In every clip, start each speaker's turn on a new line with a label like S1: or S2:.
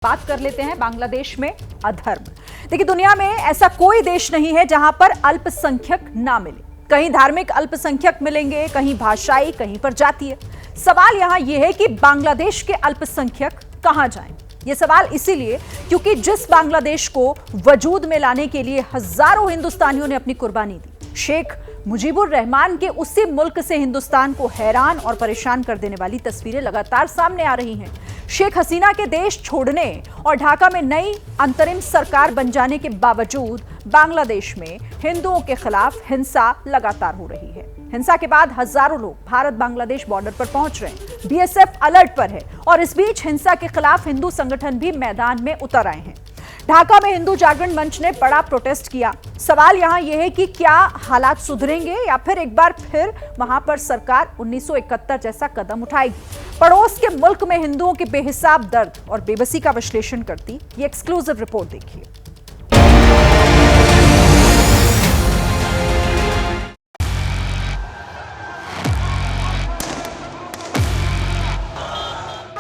S1: बात कर लेते हैं बांग्लादेश में अधर्म। देखिए, दुनिया में ऐसा कोई देश नहीं है जहां पर अल्पसंख्यक ना मिले। कहीं धार्मिक अल्पसंख्यक मिलेंगे, कहीं भाषाई, कहीं पर जातीय। सवाल यहां यह है कि बांग्लादेश के अल्पसंख्यक कहां जाएं। यह सवाल इसीलिए क्योंकि जिस बांग्लादेश को वजूद में लाने के लिए हजारों हिंदुस्तानियों ने अपनी कुर्बानी दी, शेख मुजीबुर रहमान के उसी मुल्क से हिंदुस्तान को हैरान और परेशान कर देने वाली तस्वीरें लगातार सामने आ रही हैं। शेख हसीना के देश छोड़ने और ढाका में नई अंतरिम सरकार बन जाने के बावजूद बांग्लादेश में हिंदुओं के खिलाफ हिंसा लगातार हो रही है। हिंसा के बाद हजारों लोग भारत बांग्लादेश बॉर्डर पर पहुंच रहे हैं। बीएसएफ अलर्ट पर है और इस बीच हिंसा के खिलाफ हिंदू संगठन भी मैदान में उतर आए हैं। ढाका में हिंदू जागरण मंच ने बड़ा प्रोटेस्ट किया। सवाल यहां यह है कि क्या हालात सुधरेंगे या फिर एक बार फिर वहां पर सरकार 1971 जैसा कदम उठाएगी। पड़ोस के मुल्क में हिंदुओं के बेहिसाब दर्द और बेबसी का विश्लेषण करती ये एक्सक्लूसिव रिपोर्ट देखिए।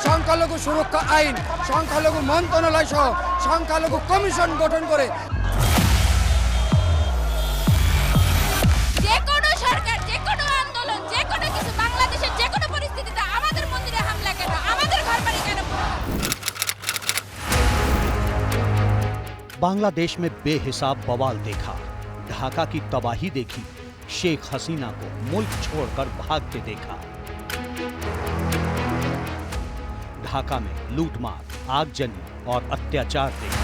S2: সংখ্যালঘু সুরক্ষা আইন, সংখ্যালঘু মন্ত্রণালয় সহ সংখ্যালঘু কমিশন গঠন করে
S3: যে কোনো সরকার, যে কোনো আন্দোলন, যে কোনো কিছু বাংলাদেশের যে কোনো পরিস্থিতিতে আমাদের মন্দিরে হামলা কেন, আমাদের ঘরবাড়ি কেন।
S4: बांग्लादेश में बेहिसाब बवाल देखा, ढाका की तबाही देखी, शेख हसीना को मुल्क छोड़कर भागते देखा। ढाका में लूटमार, आगजनी और अत्याचार देखा।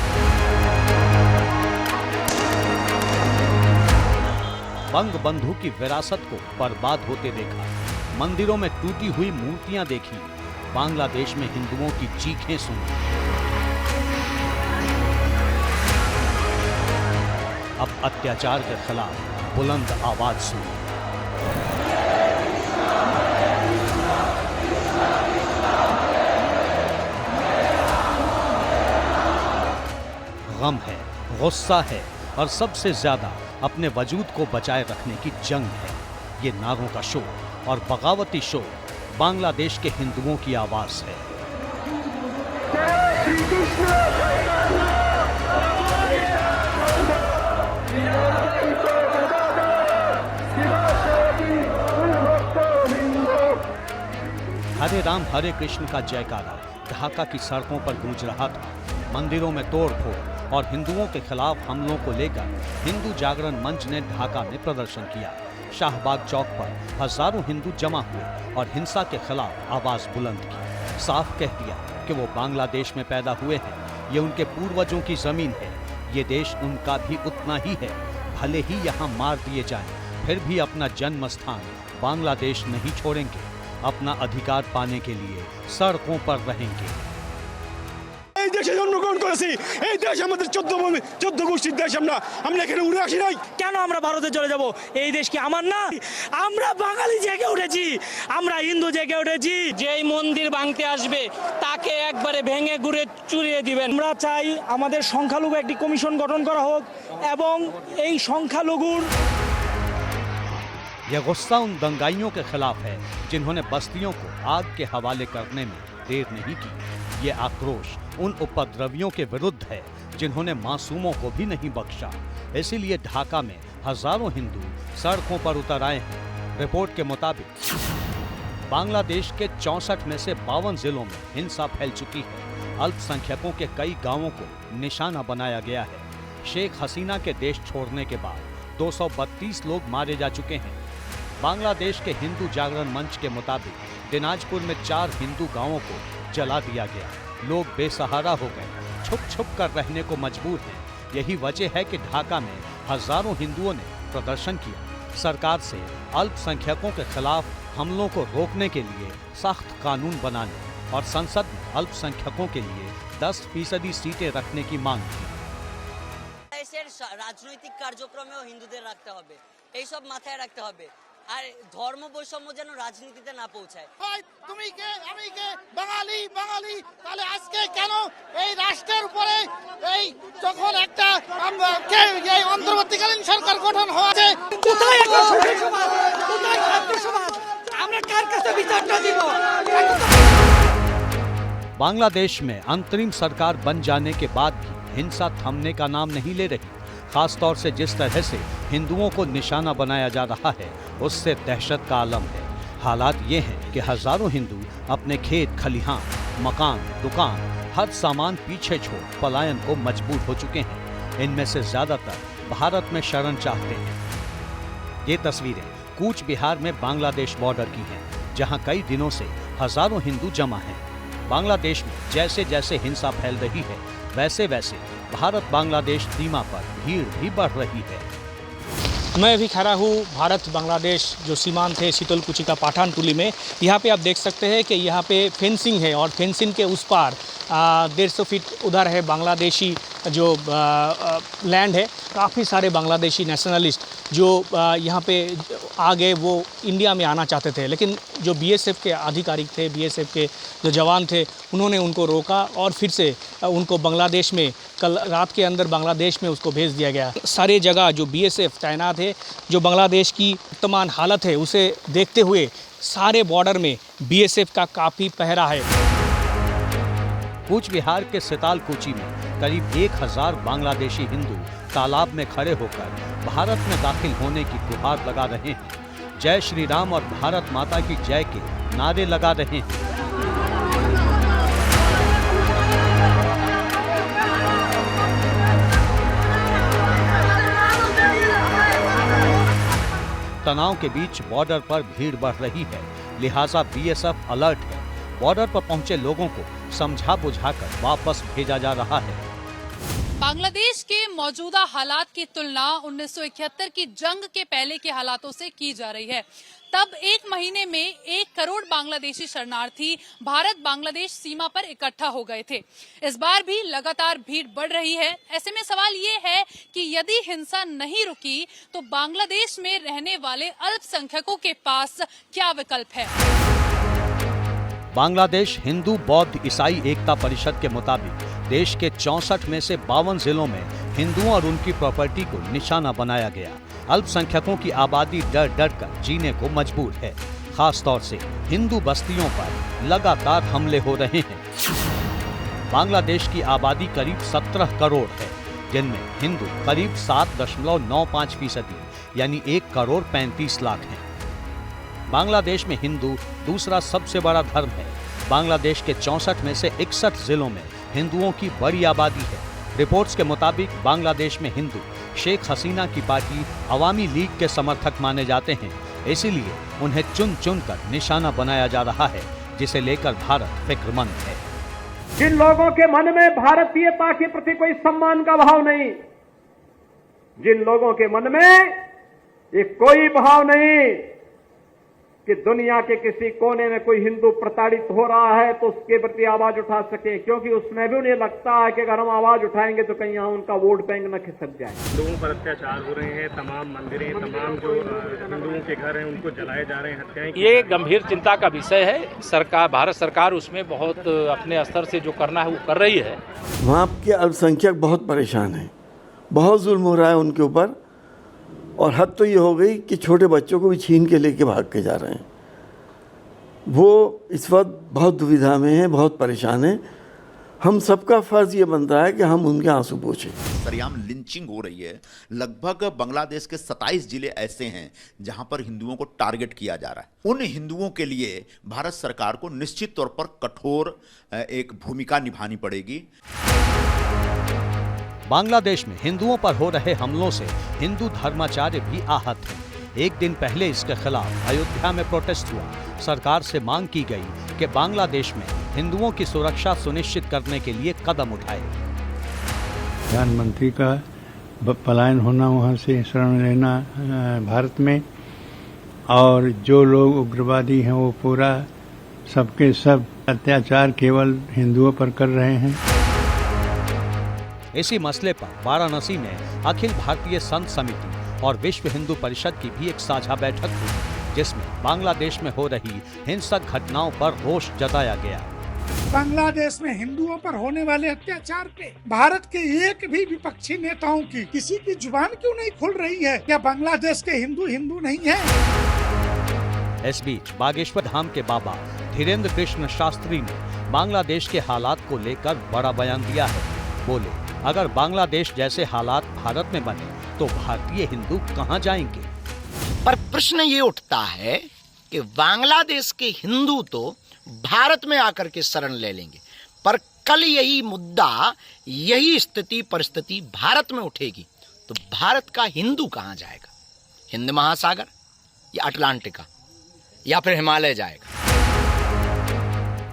S4: बंगबंधु की विरासत को बर्बाद होते देखा। मंदिरों में टूटी हुई मूर्तियां देखी। बांग्लादेश में हिंदुओं की चीखें सुनी। अब अत्याचार के खिलाफ बुलंद आवाज सुनी। गम है, गुस्सा है और सबसे ज्यादा अपने वजूद को बचाए रखने की जंग है। ये नारों का शोर और बगावती शोर बांग्लादेश के हिंदुओं की आवाज है। हरे राम हरे कृष्ण का जयकारा ढाका की सड़कों पर गूंज रहा था। मंदिरों में तोड़फोड़ और हिंदुओं के खिलाफ हमलों को लेकर हिंदू जागरण मंच ने ढाका में प्रदर्शन किया। शाहबाग चौक पर हजारों हिंदू जमा हुए और हिंसा के खिलाफ आवाज बुलंद की। साफ कह दिया कि वो बांग्लादेश में पैदा हुए हैं, ये उनके पूर्वजों की जमीन है, ये देश उनका भी उतना ही है। भले ही यहाँ मार दिए जाएं, फिर भी अपना जन्म स्थान बांग्लादेश नहीं छोड़ेंगे। अपना अधिकार पाने के लिए सड़कों पर रहेंगे।
S5: এই দেশে জন্মগ্রহণ করেছি, এই দেশ আমাদের 14 গোষ্ঠীর দেশ। আমরা এখানে উড়ে আসি নাই।
S6: কেন আমরা ভারতে চলে যাব? এই দেশ কি আমার না? আমরা বাঙালি জেগে উঠেছি, আমরা হিন্দু জেগে উঠেছি। যেই মন্দির ভাঙতে আসবে তাকে একবারে ভেঙে গুড়ে চুরিয়ে দিবেন। আমরা চাই আমাদের সংখ্যালঘু একটি কমিশন গঠন করা হোক এবং এই সংখ্যালঘুর।
S4: यह गुस्सा उन दंगाइयों के खिलाफ है जिन्होंने बस्तियों को आग के हवाले करने में देर नहीं की। ये आक्रोश उन उपद्रवियों के विरुद्ध है जिन्होंने मासूमों को भी नहीं बख्शा। इसीलिए ढाका में हजारों हिंदू सड़कों पर उतर आए हैं। रिपोर्ट के मुताबिक बांग्लादेश के 64 में से 52 जिलों में हिंसा फैल चुकी है। अल्पसंख्यकों के कई गांवों को निशाना बनाया गया है। शेख हसीना के देश छोड़ने के बाद 232 लोग मारे जा चुके हैं। बांग्लादेश के हिंदू जागरण मंच के मुताबिक दिनाजपुर में 4 हिंदू गांवों को जला दिया गया। लोग बेसहारा हो गए, छुप छुप कर रहने को मजबूर हैं। यही वजह है कि ढाका में हजारों हिंदुओं ने प्रदर्शन किया। सरकार से अल्पसंख्यकों के खिलाफ हमलों को रोकने के लिए सख्त कानून बनाने और संसद में अल्पसंख्यकों के लिए 10% सीटें रखने की मांग की।
S7: রাজনৈতিক কার্যক্রমেও হিন্দুদের রাখতে হবে, এইসব মাথায় রাখতে হবে। আর ধর্ম বৈষম্য যেন রাজনীতিতে না পৌঁছায়।
S8: তুমি কে আমি কে বাঙালি বাঙালি, তাহলে আজকে কেন এই রাষ্ট্রের উপরে এই যখন একটা এই অন্তর্বর্তীকালীন সরকার গঠন হয়েছে, কোথায় একটা সমাজ, কোথায় ছাত্র সমাজ, আমরা কার কাছে বিচারটা দিব?
S4: बांग्लादेश में अंतरिम सरकार बन जाने के बाद भी हिंसा थमने का नाम नहीं ले रही। खासतौर से जिस तरह से हिंदुओं को निशाना बनाया जा रहा है, उससे दहशत का आलम है। हालात ये हैं कि हजारों हिंदू अपने खेत, खलिहान, मकान, दुकान, हर सामान पीछे छोड़ पलायन को मजबूर हो चुके हैं। इनमें से ज्यादातर भारत में शरण चाहते हैं। ये तस्वीरें कूच बिहार में बांग्लादेश बॉर्डर की हैं, जहां कई दिनों से हजारों हिंदू जमा हैं। बांग्लादेश में जैसे जैसे हिंसा फैल रही है, वैसे वैसे भारत बांग्लादेश सीमा पर भीड़ भी बढ़ रही है।
S6: मैं अभी खड़ा हूँ भारत बांग्लादेश जो सीमांत है शीतलकुची का पठानटोली में। यहाँ पे आप देख सकते हैं कि यहाँ पे फेंसिंग है और फेंसिंग के उस पार 150 फीट उधर है बांग्लादेशी जो लैंड है। काफ़ी सारे बांग्लादेशी नेशनलिस्ट जो यहाँ पे आ गए, वो इंडिया में आना चाहते थे, लेकिन जो बीएसएफ के अधिकारी थे, बीएसएफ के जो जवान थे, उन्होंने उनको रोका और फिर से उनको बांग्लादेश में कल रात के अंदर बांग्लादेश में उसको भेज दिया गया। सारे जगह जो बीएसएफ तैनात है, जो बांग्लादेश की वर्तमान हालत है उसे देखते हुए सारे बॉर्डर में बीएसएफ का काफ़ी पहरा है।
S4: कूच बिहार के सितालकुची में करीब 1000 बांग्लादेशी हिंदू तालाब में खड़े होकर भारत में दाखिल होने की गुहार लगा रहे हैं। जय श्री राम और भारत माता की जय के नारे लगा रहे हैं। तनाव के बीच बॉर्डर पर भीड़ बढ़ रही है, लिहाजा बीएसएफ अलर्ट है। बॉर्डर पर पहुंचे लोगों को समझा बुझाकर वापस भेजा जा रहा है।
S9: बांग्लादेश के मौजूदा हालात की तुलना 1971 की जंग के पहले के हालातों से की जा रही है। तब एक महीने में 1 करोड़ बांग्लादेशी शरणार्थी भारत बांग्लादेश सीमा पर इकट्ठा हो गए थे। इस बार भी लगातार भीड़ बढ़ रही है। ऐसे में सवाल ये है कि यदि हिंसा नहीं रुकी तो बांग्लादेश में रहने वाले अल्पसंख्यकों के पास क्या विकल्प है।
S4: बांग्लादेश हिंदू बौद्ध ईसाई एकता परिषद के मुताबिक देश के 64 में से 52 जिलों में हिंदुओं और उनकी प्रॉपर्टी को निशाना बनाया गया। अल्पसंख्यकों की आबादी डर डर कर जीने को मजबूर है। खास तौर से हिंदू बस्तियों पर लगातार हमले हो रहे हैं। बांग्लादेश की आबादी करीब 17 करोड़ है, जिनमें हिंदू करीब 7.95% यानी 1 करोड़ 35 लाख हैं। बांग्लादेश में हिंदू दूसरा सबसे बड़ा धर्म है। बांग्लादेश के 64 में से 61 जिलों में हिंदुओं की बड़ी आबादी है। रिपोर्ट्स के मुताबिक बांग्लादेश में हिंदू शेख हसीना की पार्टी अवामी लीग के समर्थक माने जाते हैं, इसीलिए उन्हें चुन चुन कर निशाना बनाया जा रहा है, जिसे लेकर भारत फिक्रमंद है।
S10: जिन लोगों के मन में भारतीयता के प्रति कोई सम्मान का भाव नहीं, जिन लोगों के मन में ये कोई भाव नहीं कि दुनिया के किसी कोने में कोई हिंदू प्रताड़ित हो रहा है तो उसके प्रति आवाज उठा सके, क्योंकि उसमें भी उन्हें लगता है कि अगर हम आवाज उठाएंगे तो कहीं यहाँ उनका वोट बैंक न खिसक जाए।
S11: लोगों पर अत्याचार हो रहे हैं, तमाम मंदिरें, तमाम जो हिंदुओं के घर हैं उनको जलाए जा रहे हैं, हत्याएं।
S12: ये गंभीर चिंता का विषय है। सरकार, भारत सरकार उसमें बहुत अपने स्तर से जो करना है वो कर रही है।
S13: वहाँ के अल्पसंख्यक बहुत परेशान हैं, बहुत जुल्म हो रहा है उनके ऊपर, और हद तो ये हो गई कि छोटे बच्चों को भी छीन के लेके भाग के जा रहे हैं। वो इस वक्त बहुत दुविधा में हैं, बहुत परेशान हैं। हम सबका फर्ज ये बनता है कि हम उनके आंसू पोंछें।
S14: सरेआम लिंचिंग हो रही है। लगभग बांग्लादेश के 27 जिले ऐसे हैं जहां पर हिंदुओं को टारगेट किया जा रहा है। उन हिंदुओं के लिए भारत सरकार को निश्चित तौर पर कठोर एक भूमिका निभानी पड़ेगी।
S4: बांग्लादेश में हिंदुओं पर हो रहे हमलों से हिंदू धर्माचार्य भी आहत हैं। एक दिन पहले इसके खिलाफ अयोध्या में प्रोटेस्ट हुआ। सरकार से मांग की गई कि बांग्लादेश में हिंदुओं की सुरक्षा सुनिश्चित करने के लिए कदम उठाए।
S15: प्रधानमंत्री का पलायन होना, वहां से शरण लेना भारत में, और जो लोग उग्रवादी हैं वो पूरा सबके सब अत्याचार केवल हिंदुओं पर कर रहे हैं।
S4: इसी मसले पर वाराणसी में अखिल भारतीय संत समिति और विश्व हिंदू परिषद की भी एक साझा बैठक हुई, जिसमें बांग्लादेश में हो रही हिंसक घटनाओं पर रोष जताया गया।
S8: बांग्लादेश में हिंदुओं पर होने वाले अत्याचार पे भारत के एक भी विपक्षी नेताओं की किसी की जुबान क्यों नहीं खुल रही है? क्या बांग्लादेश के हिंदू हिंदू नहीं है?
S4: इस बीच बागेश्वर धाम के बाबा धीरेन्द्र कृष्ण शास्त्री ने बांग्लादेश के हालात को लेकर बड़ा बयान दिया है। बोले, अगर बांग्लादेश जैसे हालात भारत में बने तो भारतीय हिंदू कहां जाएंगे?
S16: पर प्रश्न ये उठता है कि बांग्लादेश के हिंदू तो भारत में आकर के शरण ले लेंगे, पर कल यही मुद्दा, यही स्थिति परिस्थिति भारत में उठेगी तो भारत का हिंदू कहां जाएगा? हिंद महासागर या अटलांटिका या फिर हिमालय जाएगा?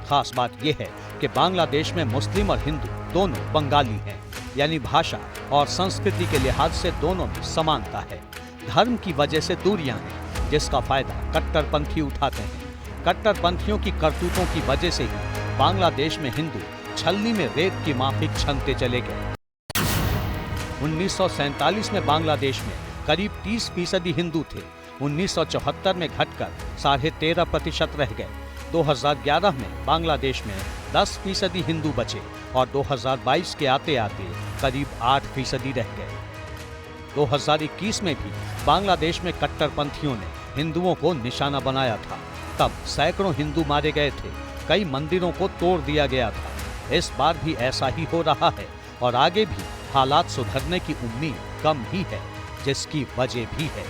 S4: खास बात यह है कि बांग्लादेश में मुस्लिम और हिंदू दोनों बंगाली हैं, यानी भाषा और संस्कृति के लिहाज से दोनों में समानता है। धर्म की वजह से दूरियां हैं, जिसका फायदा कट्टरपंथी उठाते हैं। कट्टरपंथियों की करतूतों की वजह से ही बांग्लादेश में हिंदू छलनी में रेत की माफिक छनते चले गए। 1947 में बांग्लादेश में करीब 30% हिंदू थे। 1974 में घटकर 13.5% रह गए। 2011 में बांग्लादेश में 10% हिंदू बचे और 2022 के आते आते करीब 8% रह गए। 2021 में भी बांग्लादेश में कट्टरपंथियों ने हिंदुओं को निशाना बनाया था। तब सैकड़ों हिंदू मारे गए थे, कई मंदिरों को तोड़ दिया गया था। इस बार भी ऐसा ही हो रहा है और आगे भी हालात सुधरने की उम्मीद कम ही है, जिसकी वजह भी है।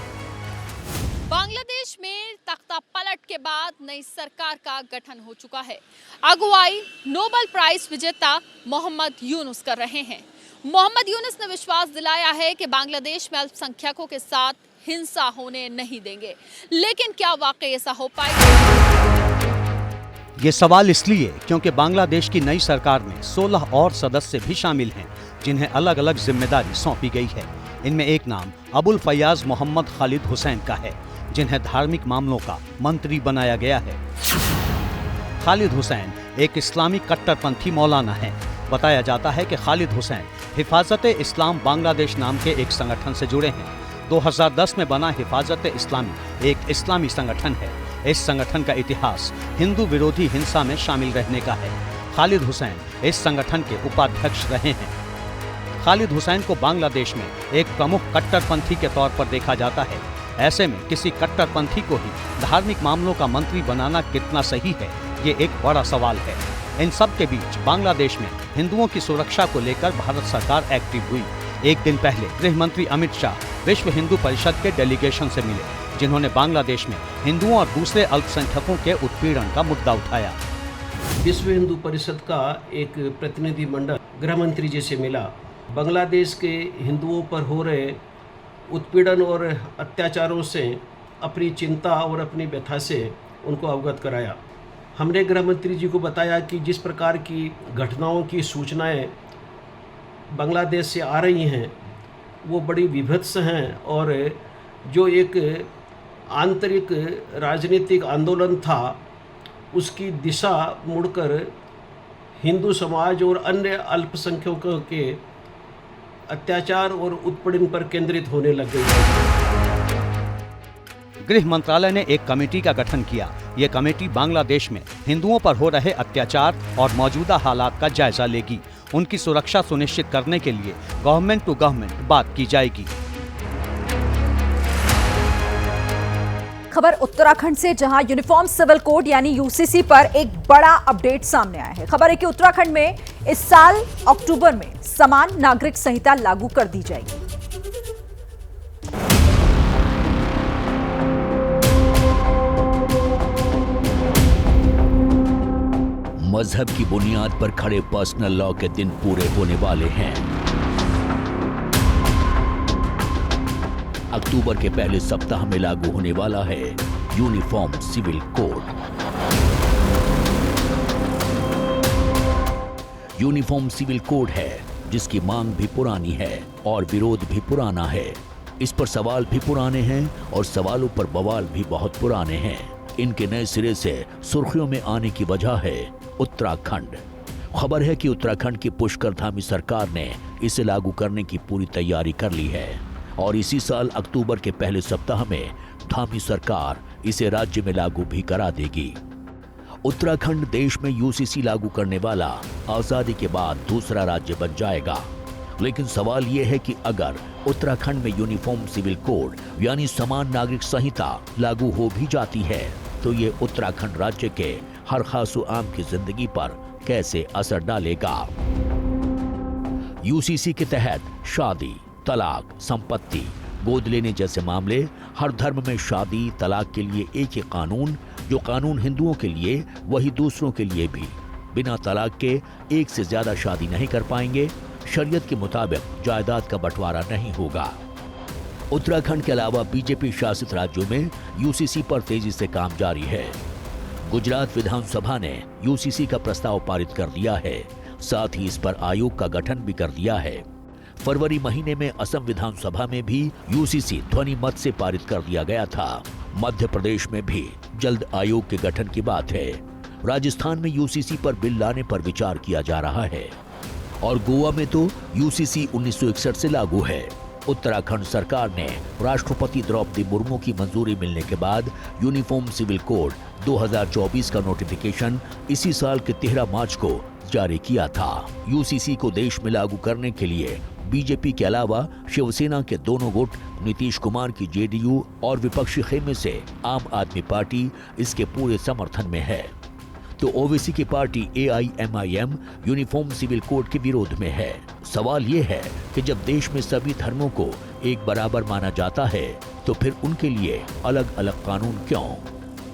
S17: बांग्लादेश में तख्ता पलट के बाद नई सरकार का गठन हो चुका है। अगुवाई नोबेल प्राइज विजेता मोहम्मद यूनुस कर रहे हैं। मोहम्मद यूनुस ने विश्वास दिलाया है कि बांग्लादेश में अल्पसंख्यकों के साथ हिंसा होने नहीं देंगे, लेकिन क्या वाकई ऐसा हो पाएगा?
S4: ये सवाल इसलिए क्योंकि बांग्लादेश की नई सरकार में 16 और सदस्य भी शामिल हैं, जिन्हें अलग अलग जिम्मेदारी सौंपी गई है। इनमें एक नाम अबुल फयाज मोहम्मद खालिद हुसैन का है, जिन्हें धार्मिक मामलों का मंत्री बनाया गया है। खालिद हुसैन एक इस्लामी कट्टरपंथी मौलाना है। बताया जाता है कि खालिद हुसैन हिफाजत-ए-इस्लाम बांग्लादेश नाम के एक संगठन से जुड़े हैं। 2010 में बना हिफाजत-ए-इस्लामी एक इस्लामी संगठन है। इस संगठन का इतिहास हिंदू विरोधी हिंसा में शामिल रहने का है। खालिद हुसैन इस संगठन के उपाध्यक्ष रहे हैं। खालिद हुसैन को बांग्लादेश में एक प्रमुख कट्टरपंथी के तौर पर देखा जाता है। ऐसे में किसी कट्टरपंथी को ही धार्मिक मामलों का मंत्री बनाना कितना सही है, ये एक बड़ा सवाल है। इन सब के बीच बांग्लादेश में हिंदुओं की सुरक्षा को लेकर भारत सरकार एक्टिव हुई। एक दिन पहले गृह मंत्री अमित शाह विश्व हिंदू परिषद के डेलीगेशन से मिले, जिन्होंने बांग्लादेश में हिंदुओं और दूसरे अल्पसंख्यकों के उत्पीड़न का मुद्दा उठाया।
S18: विश्व हिंदू परिषद का एक प्रतिनिधि मंडल गृह मंत्री जी से मिला। बांग्लादेश के हिंदुओं पर हो रहे उत्पीड़न और अत्याचारों से अपनी चिंता और अपनी व्यथा से उनको अवगत कराया। हमने गृह मंत्री जी को बताया कि जिस प्रकार की घटनाओं की सूचनाएं बांग्लादेश से आ रही हैं वो बड़ी विभत्स हैं और जो एक आंतरिक राजनीतिक आंदोलन था उसकी दिशा मुड़कर हिंदू समाज और अन्य अल्पसंख्यकों के अत्याचार और उत्पीड़न पर केंद्रित होने लग गई है।
S4: गृह मंत्रालय ने एक कमेटी का गठन किया। ये कमेटी बांग्लादेश में हिंदुओं पर हो रहे अत्याचार और मौजूदा हालात का जायजा लेगी। उनकी सुरक्षा सुनिश्चित करने के लिए गवर्नमेंट टू गवर्नमेंट बात की जाएगी।
S1: खबर उत्तराखंड से, जहां यूनिफॉर्म सिविल कोड यानी यूसीसी पर एक बड़ा अपडेट सामने आया है। खबर है कि उत्तराखंड में इस साल अक्टूबर में समान नागरिक संहिता लागू कर दी जाएगी।
S19: मजहब की बुनियाद पर खड़े पर्सनल लॉ के दिन पूरे होने वाले हैं। अक्टूबर के पहले सप्ताह में लागू होने वाला है uniform civil code. Uniform civil code है जिसकी मांग भी पुरानी है और विरोध भी पुराना है। इस पर सवाल भी पुराने हैं और सवालों पर बवाल भी बहुत पुराने हैं। इनके नए सिरे से सुर्खियों में आने की वजह है उत्तराखंड। खबर है कि उत्तराखंड की पुष्कर धामी सरकार ने इसे लागू करने की पूरी तैयारी कर ली है और इसी साल अक्टूबर के पहले सप्ताह में धामी सरकार इसे राज्य में लागू भी करा देगी। उत्तराखंड देश में यूसीसी लागू करने वाला आजादी के बाद दूसरा राज्य बन जाएगा। लेकिन सवाल यह है कि अगर उत्तराखंड में यूनिफॉर्म सिविल कोड यानी समान नागरिक संहिता लागू हो भी जाती है तो ये उत्तराखंड राज्य के हर खासो आम की जिंदगी पर कैसे असर डालेगा। यूसीसी के तहत शादी, तलाक, संपत्ति, गोद लेने जैसे मामले, हर धर्म में शादी, तलाक के लिए एक ही कानून, जो कानून हिंदुओं के लिए वही दूसरों के लिए भी। बिना तलाक के एक से ज्यादा शादी नहीं कर पाएंगे। शरीयत के मुताबिक जायदाद का बंटवारा नहीं होगा। उत्तराखंड के अलावा बीजेपी शासित राज्यों में यूसीसी पर तेजी से काम जारी है। गुजरात विधानसभा ने यूसीसी का प्रस्ताव पारित कर दिया है, साथ ही इस पर आयोग का गठन भी कर दिया है। फरवरी महीने में असम विधानसभा में भी यूसीसी ध्वनि मत से पारित कर दिया गया था। मध्य प्रदेश में भी जल्द आयोग के गठन की बात है। राजस्थान में यूसीसी पर बिल लाने पर विचार किया जा रहा है और गोवा में तो यूसीसी 1961 से लागू है। उत्तराखंड सरकार ने राष्ट्रपति द्रौपदी मुर्मू की मंजूरी मिलने के बाद यूनिफॉर्म सिविल कोड 2024 का नोटिफिकेशन इसी साल के 13 मार्च को जारी किया था। यूसीसी को देश में लागू करने के लिए बीजेपी के अलावा शिवसेना के दोनों गुट, नीतीश कुमार की जेडीयू और विपक्षी खेमे से आम आदमी पार्टी इसके पूरे समर्थन में है। तो ओवैसी की party AIMIM uniform civil code के विरोध में है। सवाल ये है कि जब देश में सभी धर्मों को एक बराबर माना जाता है तो फिर उनके लिए अलग अलग कानून क्यों?